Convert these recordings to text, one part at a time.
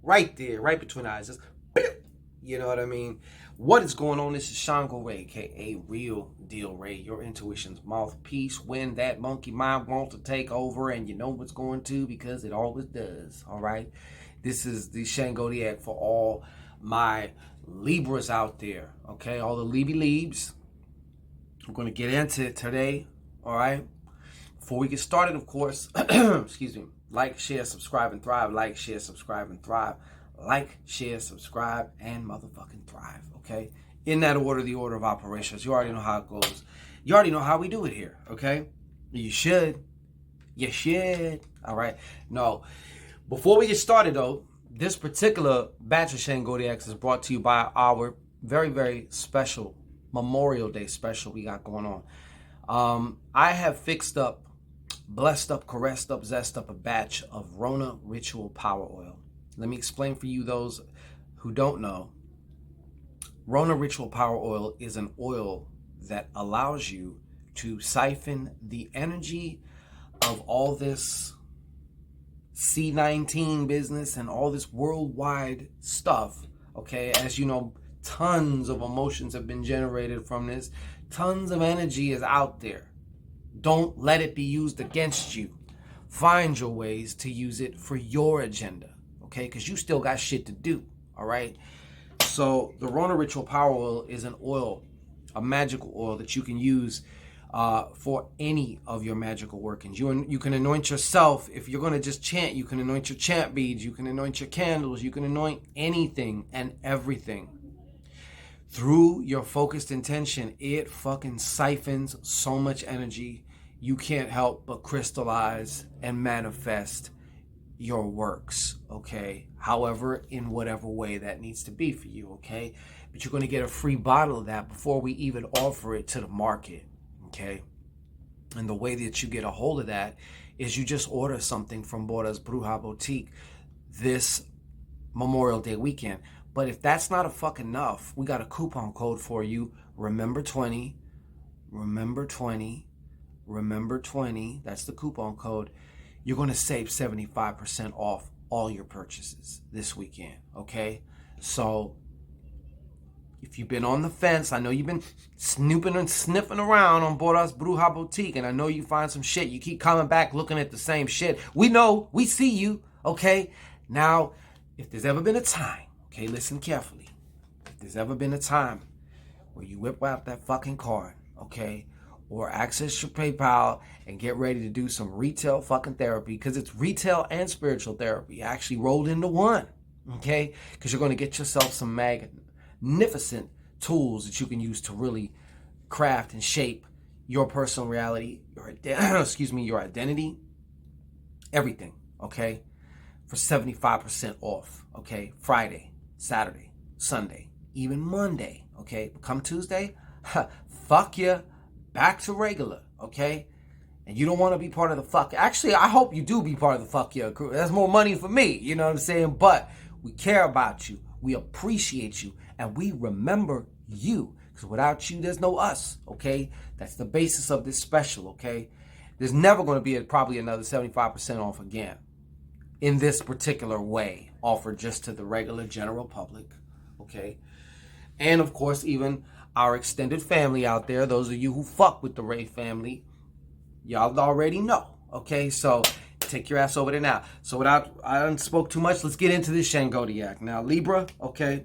right there, right between the eyes. Just, you know what I mean? What is going on? This is ShanGO Ray, aka Real Deal Ray, your intuition's mouthpiece when that monkey mind wants to take over, and you know what's going to because it always does. All right. This is the Shangodiac for all my Libras out there. Okay, all the Libby-Leebs. We're going to get into it today. All right. Before we get started, of course, excuse me, like, share, subscribe, and thrive. Like, share, subscribe, and thrive. Like, share, subscribe, and motherfucking thrive, okay? In that order, the order of operations. You already know how it goes. You already know how we do it here, okay? You should. You should. All right? No. Before we get started, though, this particular batch of Shangodiacs is brought to you by our very, very special Memorial Day special we got going on. I have fixed up, blessed up, caressed up, zest up a batch of Rona Ritual Power Oil. Let me explain for you those who don't know. Rona Ritual Power Oil is an oil that allows you to siphon the energy of all this C19 business and all this worldwide stuff. Okay, as you know, tons of emotions have been generated from this. Tons of energy is out there. Don't let it be used against you. Find your ways to use it for your agenda. Okay, because you still got shit to do, all right? So the Rona Ritual Power Oil is an oil, a magical oil that you can use for any of your magical workings. You can anoint yourself. If you're going to just chant, you can anoint your chant beads, you can anoint your candles, you can anoint anything and everything. Through your focused intention, it fucking siphons so much energy, you can't help but crystallize and manifest your works, okay? However, in whatever way that needs to be for you, okay? But you're going to get a free bottle of that before we even offer it to the market, okay? And the way that you get a hold of that is you just order something from Bora's Bruja Boutique this Memorial Day weekend. But if that's not a fuck enough, we got a coupon code for you. Remember 20, remember 20, remember 20. That's the coupon code. You're going to save 75% off all your purchases this weekend, okay? So if you've been on the fence, I know you've been snooping and sniffing around on Bora's Bruja Boutique, and I know you find some shit. You keep coming back looking at the same shit. We know, we see you, okay? Now, if there's ever been a time, okay, listen carefully. If there's ever been a time where you whip out that fucking card, okay, or access your PayPal and get ready to do some retail fucking therapy, because it's retail and spiritual therapy actually rolled into one, okay? Because you're going to get yourself some magnificent tools that you can use to really craft and shape your personal reality, your your identity, everything, okay? For 75% off, okay? Friday, Saturday, Sunday, even Monday, okay? But come Tuesday, fuck you. Back to regular, okay? And you don't want to be part of the fuck. Actually, I hope you do be part of the fuck yeah crew. That's more money for me, you know what I'm saying? But we care about you. We appreciate you. And we remember you. Because without you, there's no us, okay? That's the basis of this special, okay? There's never going to be probably another 75% off again in this particular way, offered just to the regular general public, okay? And, of course, even our extended family out there, those of you who fuck with the Ray family, y'all already know, okay? So take your ass over there now. So I done spoke too much, let's get into this Shangodiac. Now, Libra, okay?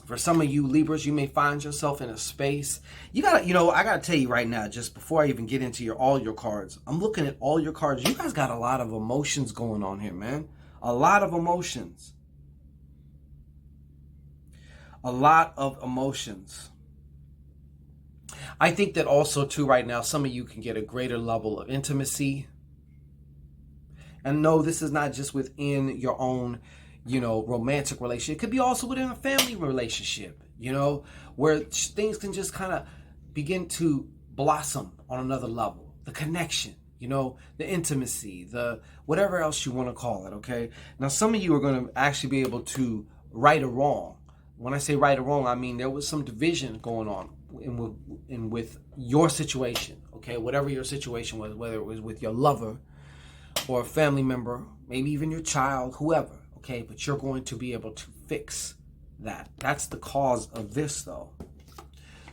For some of you Libras, you may find yourself in a space. I gotta tell you right now, just before I even get into all your cards, I'm looking at all your cards. You guys got a lot of emotions going on here, man. A lot of emotions. A lot of emotions. I think that also, too, right now, some of you can get a greater level of intimacy. And no, this is not just within your own, romantic relationship. It could be also within a family relationship, where things can just kind of begin to blossom on another level. The connection, the intimacy, the whatever else you want to call it, okay? Now, some of you are going to actually be able to right a wrong. When I say right or wrong, I mean there was some division going on with your situation, okay? Whatever your situation was, whether it was with your lover or a family member, maybe even your child, whoever, Okay, but you're going to be able to fix that. That's the cause of this, though.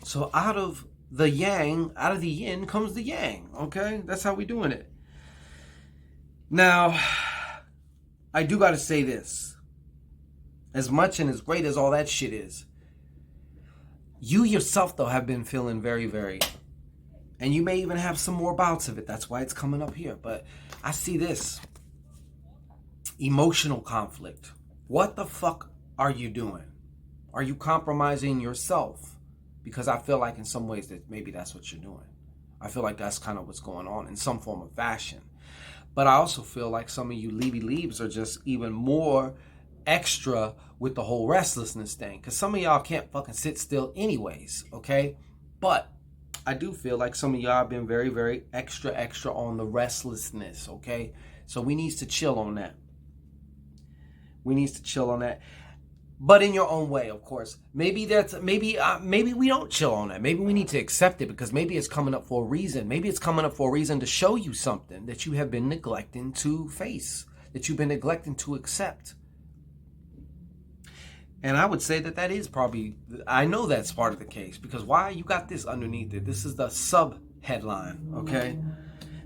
So out of the yang, out of the yin comes the yang. Okay, that's how we're doing it. Now, I do got to say this. As much and as great as all that shit is, you yourself, though, have been feeling very, very, and you may even have some more bouts of it. That's why it's coming up here. But I see this. Emotional conflict. What the fuck are you doing? Are you compromising yourself? Because I feel like in some ways that maybe that's what you're doing. I feel like that's kind of what's going on in some form of fashion. But I also feel like some of you Leaves are just even more extra with the whole restlessness thing. Because some of y'all can't fucking sit still anyways, okay? But I do feel like some of y'all have been very, very extra on the restlessness, okay? So we need to chill on that. We need to chill on that. But in your own way, of course. Maybe we don't chill on that. Maybe we need to accept it because maybe it's coming up for a reason. Maybe it's coming up for a reason to show you something that you have been neglecting to face, that you've been neglecting to accept. And I would say that is probably, I know that's part of the case because why? You got this underneath it. This is the sub headline, okay?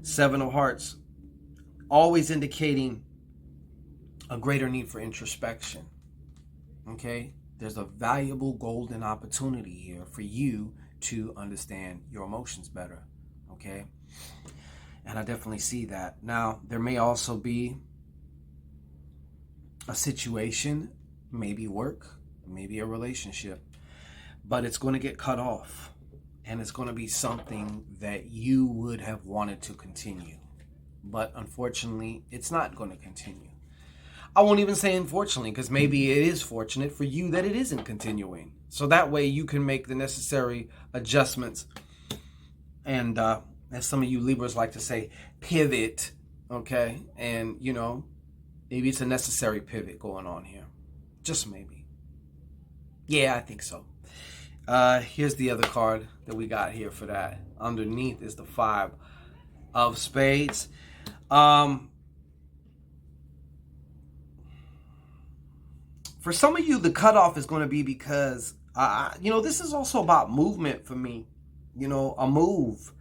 7 of Hearts, always indicating a greater need for introspection. Okay, there's a valuable golden opportunity here for you to understand your emotions better. Okay, and I definitely see that. Now, there may also be a situation, maybe work, maybe a relationship, but it's going to get cut off, and it's going to be something that you would have wanted to continue, but unfortunately, it's not going to continue. I won't even say unfortunately, because maybe it is fortunate for you that it isn't continuing. So that way you can make the necessary adjustments. And as some of you Libras like to say, pivot, okay? And, you know, maybe it's a necessary pivot going on here. Just maybe. Yeah, I think so. Here's the other card that we got here for that. Underneath is the 5 of Spades. For some of you, the cutoff is going to be because, this is also about movement for me. You know, a move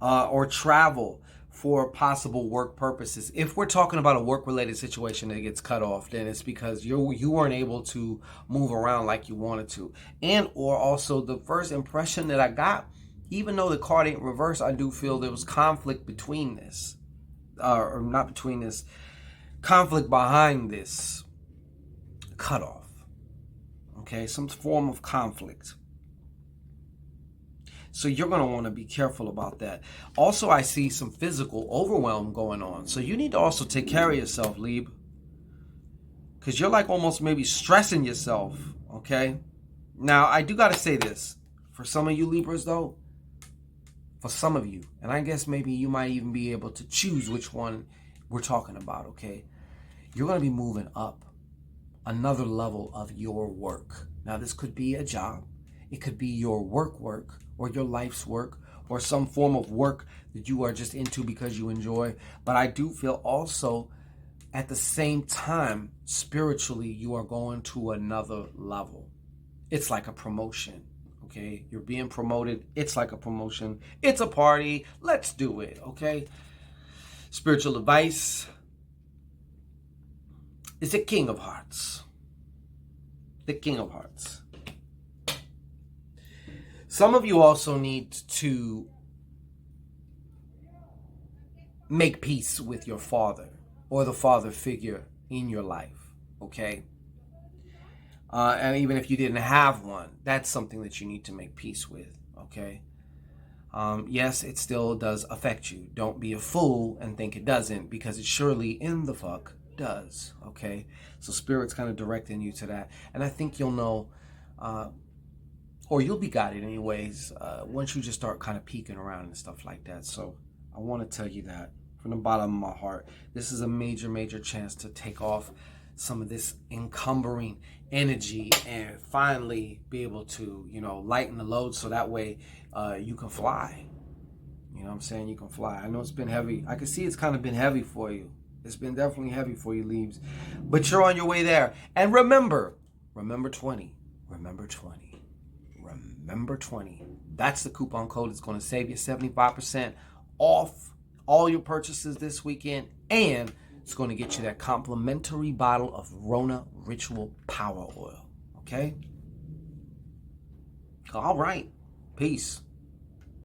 or travel for possible work purposes. If we're talking about a work-related situation that gets cut off, then it's because you weren't able to move around like you wanted to. And or also the first impression that I got, even though the card ain't reversed, I do feel there was conflict between this. Or not between this. Conflict behind this cutoff, okay, some form of conflict. So you're going to want to be careful about that. Also, I see some physical overwhelm going on. So you need to also take care of yourself, Lib, because you're like almost maybe stressing yourself, okay? Now, I do got to say this. For some of you Libras, though, for some of you, and I guess maybe you might even be able to choose which one we're talking about, okay? You're going to be moving up another level of your work. Now, this could be a job. It could be your work or your life's work or some form of work that you are just into because you enjoy. But I do feel also at the same time, spiritually, you are going to another level. It's like a promotion, okay? You're being promoted. It's like a promotion. It's a party. Let's do it, okay? Spiritual advice is the King of Hearts. The King of Hearts. Some of you also need to make peace with your father or the father figure in your life, okay? And even if you didn't have one, that's something that you need to make peace with, okay? Yes, it still does affect you. Don't be a fool and think it doesn't, because it surely in the fuck does, okay? So Spirit's kind of directing you to that. And I think you'll know, or you'll be guided anyways, once you just start kind of peeking around and stuff like that. So I want to tell you that from the bottom of my heart, this is a major, major chance to take off some of this encumbering energy and finally be able to, lighten the load so that way you can fly. You know what I'm saying? You can fly. I know it's been heavy. I can see it's kind of been heavy for you. It's been definitely heavy for you, Leaves. But you're on your way there. And remember 20. Remember 20. Remember 20. That's the coupon code. It's going to save you 75% off all your purchases this weekend. And it's going to get you that complimentary bottle of Rona Ritual Power Oil. Okay? All right. Peace.